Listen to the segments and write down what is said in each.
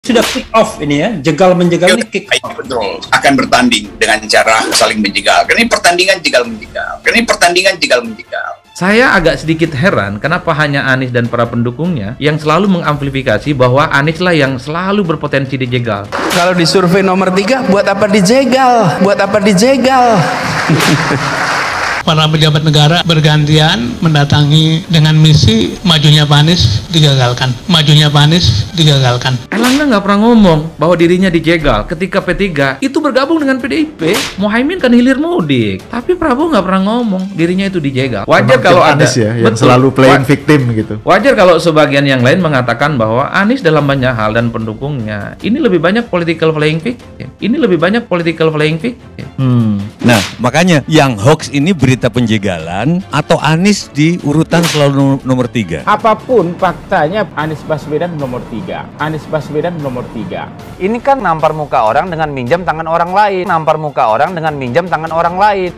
Sudah kick off ini ya, jegal-menjegal ini kick off. Betul, akan bertanding dengan cara saling menjegal. Karena ini pertandingan jegal-menjegal. Saya agak sedikit heran kenapa hanya Anies dan para pendukungnya yang selalu mengamplifikasi bahwa Anies lah yang selalu berpotensi dijegal. Kalau di survei nomor 3, buat apa dijegal? Para pejabat negara bergantian mendatangi dengan misi majunya Pak Anies digagalkan. Erlangga nggak pernah ngomong bahwa dirinya dijegal ketika P3 itu bergabung dengan PDIP. Muhaimin kan hilir mudik, tapi Prabowo nggak pernah ngomong dirinya itu dijegal. Wajar kalau ada Anies ya, yang selalu playing victim gitu. Wajar kalau sebagian yang lain mengatakan bahwa Anies dalam banyak hal dan pendukungnya ini lebih banyak political playing victim. Nah, makanya yang hoax ini berita penjegalan atau Anies di urutan selalu nomor 3. Apapun faktanya Anies Baswedan nomor 3. Ini kan nampar muka orang dengan minjam tangan orang lain.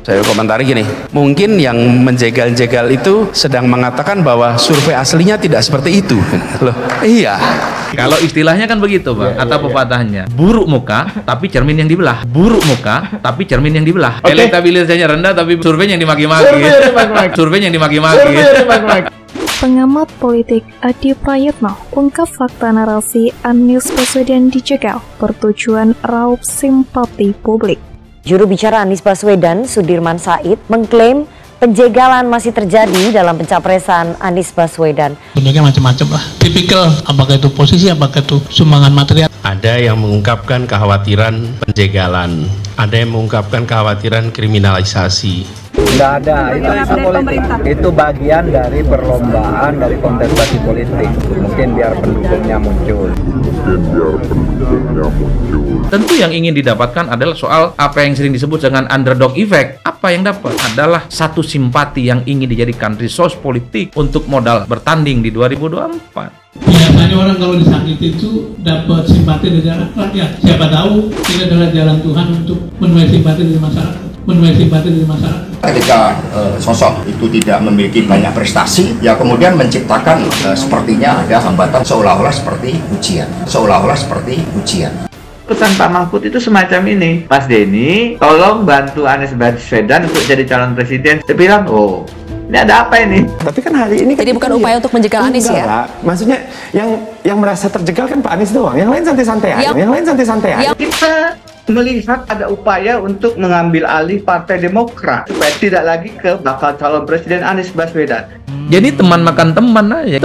Saya komentari gini, mungkin yang menjegal-jegal itu sedang mengatakan bahwa survei aslinya tidak seperti itu. Loh, iya. Kalau istilahnya kan begitu, Bang, atau pepatahnya. Buruk muka, tapi cermin yang dibelah. Elektabilitasnya rendah, tapi survei yang dimaki-maki. Pengamat politik Adi Prayitno ungkap fakta narasi Anies Baswedan dijegal bertujuan raup simpati publik. Juru bicara Anies Baswedan, Sudirman Said, mengklaim penjegalan masih terjadi dalam pencapresan Anies Baswedan. Bentuknya macam-macam lah. Tipikal, apakah itu posisi, apakah itu sumbangan material. Ada yang mengungkapkan kekhawatiran penjegalan, ada yang mengungkapkan kekhawatiran kriminalisasi. Tidak ada, itu politik. Itu bagian dari perlombaan, dari kontestasi politik. Mungkin biar pendukungnya muncul. Tentu yang ingin didapatkan adalah soal apa yang sering disebut dengan underdog effect. Apa yang dapat adalah satu simpati yang ingin dijadikan resource politik untuk modal bertanding di 2024. Biasanya orang kalau disakiti itu dapat simpati dari rakyat. Siapa tahu ini adalah jalan Tuhan untuk menuai simpati dari masyarakat. Ketika sosok itu tidak memiliki banyak prestasi, ya kemudian menciptakan sepertinya ada hambatan seolah-olah seperti ujian. Pesan Pak Mahfud itu semacam ini, Mas Denny, tolong bantu Anies Baswedan untuk jadi calon presiden. Saya bilang, oh, ini ada apa ini? Tapi kan hari ini kan Jadi bukan upaya untuk menjegal Anies ya? Lah. Maksudnya yang merasa terjegal kan Pak Anies doang. Yang lain santai-santai aja. Kita melihat ada upaya untuk mengambil alih Partai Demokrat supaya tidak lagi ke bakal calon presiden Anies Baswedan. Jadi teman makan teman aja.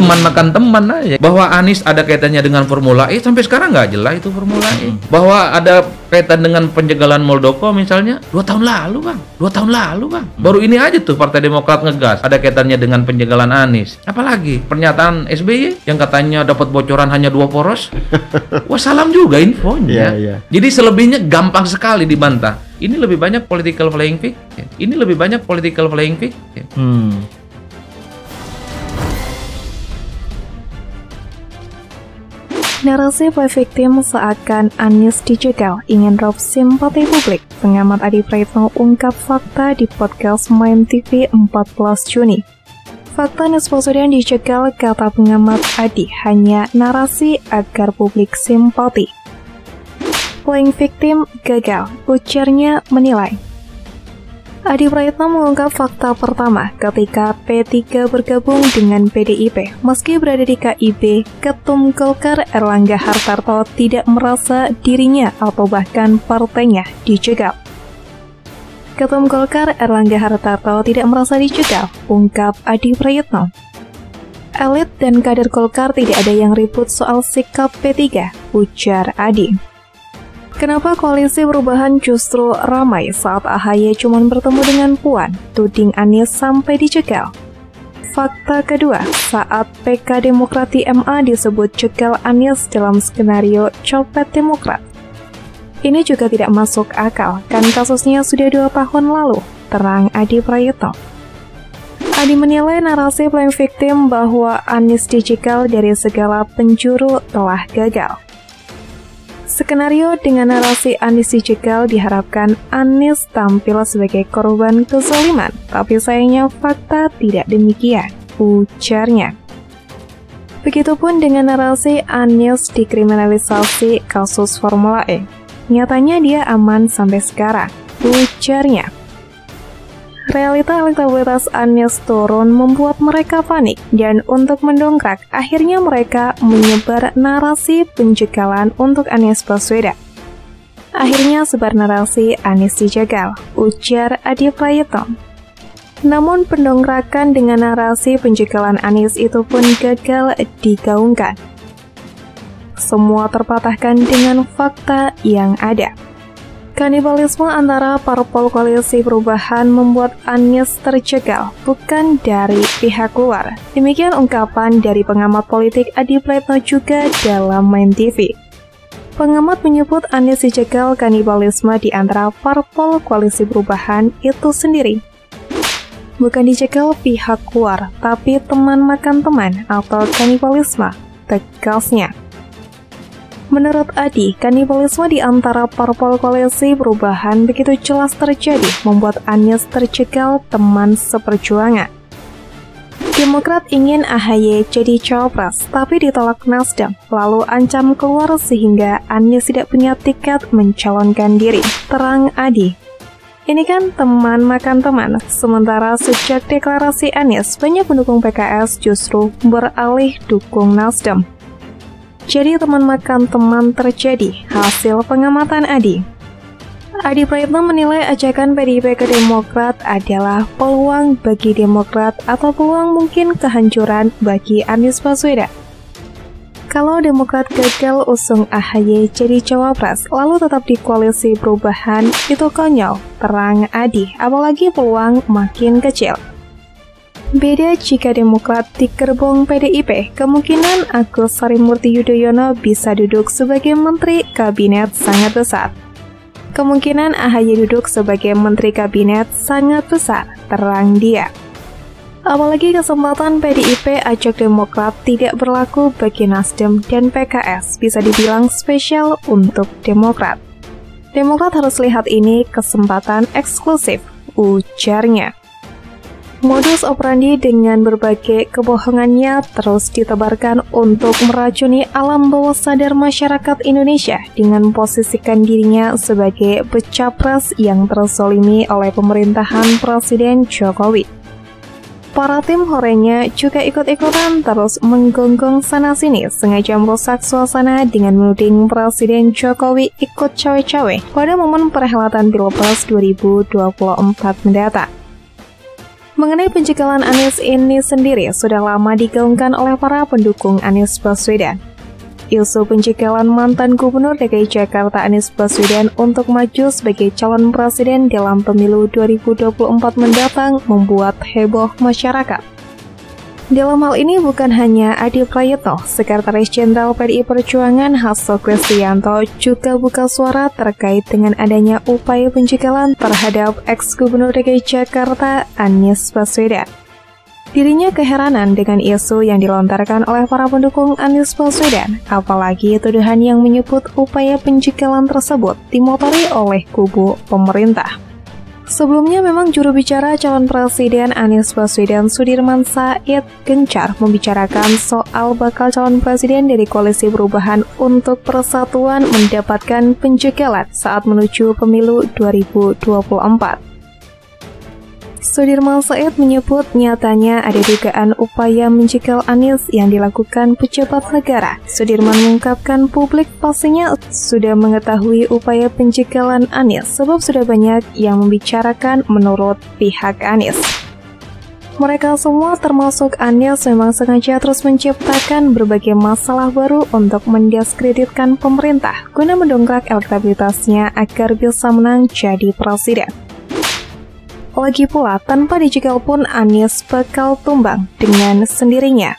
Bahwa Anies ada kaitannya dengan Formula E sampai sekarang nggak jelas itu Formula E. Bahwa ada kaitan dengan penjegalan Muldoko misalnya 2 tahun lalu bang. Baru ini aja tuh Partai Demokrat ngegas ada kaitannya dengan penjegalan Anies. Apalagi pernyataan SBY yang katanya dapat bocoran hanya 2 poros. Wah, salam juga infonya. Jadi selebihnya gampang sekali dibantah. Ini lebih banyak political playing victim. Narasi play victim seakan Anies dijegal ingin raup simpati publik. Pengamat Adi Prayitno ungkap fakta di podcast Main TV 14 Juni. Fakta Anies Baswedan dijegal, kata pengamat Adi, hanya narasi agar publik simpati. Playing victim gagal, ujarnya menilai. Adi Prayitno mengungkap fakta pertama ketika P3 bergabung dengan PDIP. Meski berada di KIB, Ketum Golkar Erlangga Hartarto tidak merasa dirinya atau bahkan partainya dijegal. Ketum Golkar Erlangga Hartarto tidak merasa dijegal, ungkap Adi Prayitno. Elit dan kader Golkar tidak ada yang ribut soal sikap P3, ujar Adi. Kenapa koalisi perubahan justru ramai saat AHY cuma bertemu dengan Puan? Tuding Anies sampai dijegal. Fakta kedua, saat PK Demokrat MA disebut jegal Anies dalam skenario copet Demokrat. Ini juga tidak masuk akal, kan kasusnya sudah 2 tahun lalu, terang Adi Prayitno. Adi menilai narasi playing victim bahwa Anies dijegal dari segala penjuru telah gagal. Skenario dengan narasi Anies dijegal diharapkan Anies tampil sebagai korban kezaliman, tapi sayangnya fakta tidak demikian, ujarnya. Begitupun dengan narasi Anies dikriminalisasi kasus Formula E. Nyatanya dia aman sampai sekarang, ujarnya. Realita elektabilitas Anies turun membuat mereka panik, dan untuk mendongkrak, akhirnya mereka menyebar narasi penjegalan untuk Anies Baswedan. Akhirnya sebar narasi Anies dijegal, ujar Adi Prayitno. Namun pendongkrakan dengan narasi penjegalan Anies itu pun gagal digaungkan. Semua terpatahkan dengan fakta yang ada. Kanibalisme antara parpol koalisi perubahan membuat Anies terjegal, bukan dari pihak luar. Demikian ungkapan dari pengamat politik Adi Prayitno juga dalam Main TV. Pengamat menyebut Anies dijegal kanibalisme di antara parpol koalisi perubahan itu sendiri. Bukan dijegal pihak luar, tapi teman makan teman atau kanibalisme, tegasnya. Menurut Adi, kanibalisme di antara parpol koalisi perubahan begitu jelas terjadi, membuat Anies terjegal teman seperjuangan. Demokrat ingin AHY jadi cawapres, tapi ditolak Nasdem, lalu ancam keluar sehingga Anies tidak punya tiket mencalonkan diri, terang Adi. Ini kan teman makan teman, sementara sejak deklarasi Anies, banyak pendukung PKS justru beralih dukung Nasdem. Jadi teman makan teman terjadi, hasil pengamatan Adi. Adi Prayitno menilai ajakan PDIP ke Demokrat adalah peluang bagi Demokrat atau peluang mungkin kehancuran bagi Anies Baswedan. Kalau Demokrat gagal usung AHY jadi cawapres, lalu tetap di koalisi perubahan, itu konyol, terang Adi, apalagi peluang makin kecil. Beda jika Demokrat dikerbong PDIP, kemungkinan Agus Harimurti Yudhoyono bisa duduk sebagai Menteri Kabinet sangat besar. Kemungkinan AHY duduk sebagai Menteri Kabinet sangat besar, terang dia. Apalagi kesempatan PDIP ajak Demokrat tidak berlaku bagi Nasdem dan PKS, bisa dibilang spesial untuk Demokrat. Demokrat harus lihat ini kesempatan eksklusif, ujarnya. Modus operandi dengan berbagai kebohongannya terus ditebarkan untuk meracuni alam bawah sadar masyarakat Indonesia dengan memposisikan dirinya sebagai becapres yang terzolimi oleh pemerintahan Presiden Jokowi. Para tim horenya juga ikut-ikutan terus menggonggong sana-sini, sengaja merusak suasana dengan menuding Presiden Jokowi ikut cawe-cawe pada momen perhelatan Pilpres 2024 mendatang. Mengenai penjegalan Anies ini sendiri sudah lama digaungkan oleh para pendukung Anies Baswedan. Isu penjegalan mantan Gubernur DKI Jakarta Anies Baswedan untuk maju sebagai calon presiden dalam pemilu 2024 mendatang membuat heboh masyarakat. Dalam hal ini bukan hanya Adi Prayitno, Sekretaris Jenderal PDI Perjuangan Hasto Kristianto juga buka suara terkait dengan adanya upaya penjegalan terhadap ex-Gubernur DKI Jakarta Anies Baswedan. Dirinya keheranan dengan isu yang dilontarkan oleh para pendukung Anies Baswedan, apalagi tuduhan yang menyebut upaya penjegalan tersebut dimotori oleh kubu pemerintah. Sebelumnya memang juru bicara calon presiden Anies Baswedan Sudirman Said gencar membicarakan soal bakal calon presiden dari Koalisi Perubahan untuk Persatuan mendapatkan penjegalan saat menuju pemilu 2024. Sudirman Said menyebut nyatanya ada dugaan upaya menjegal Anies yang dilakukan pejabat negara. Sudirman mengungkapkan publik pastinya sudah mengetahui upaya penjegalan Anies sebab sudah banyak yang membicarakan menurut pihak Anies. Mereka semua termasuk Anies memang sengaja terus menciptakan berbagai masalah baru untuk mendiskreditkan pemerintah guna mendongkrak elektabilitasnya agar bisa menang jadi presiden. Lagi pula, tanpa dijegal pun Anies bakal tumbang dengan sendirinya.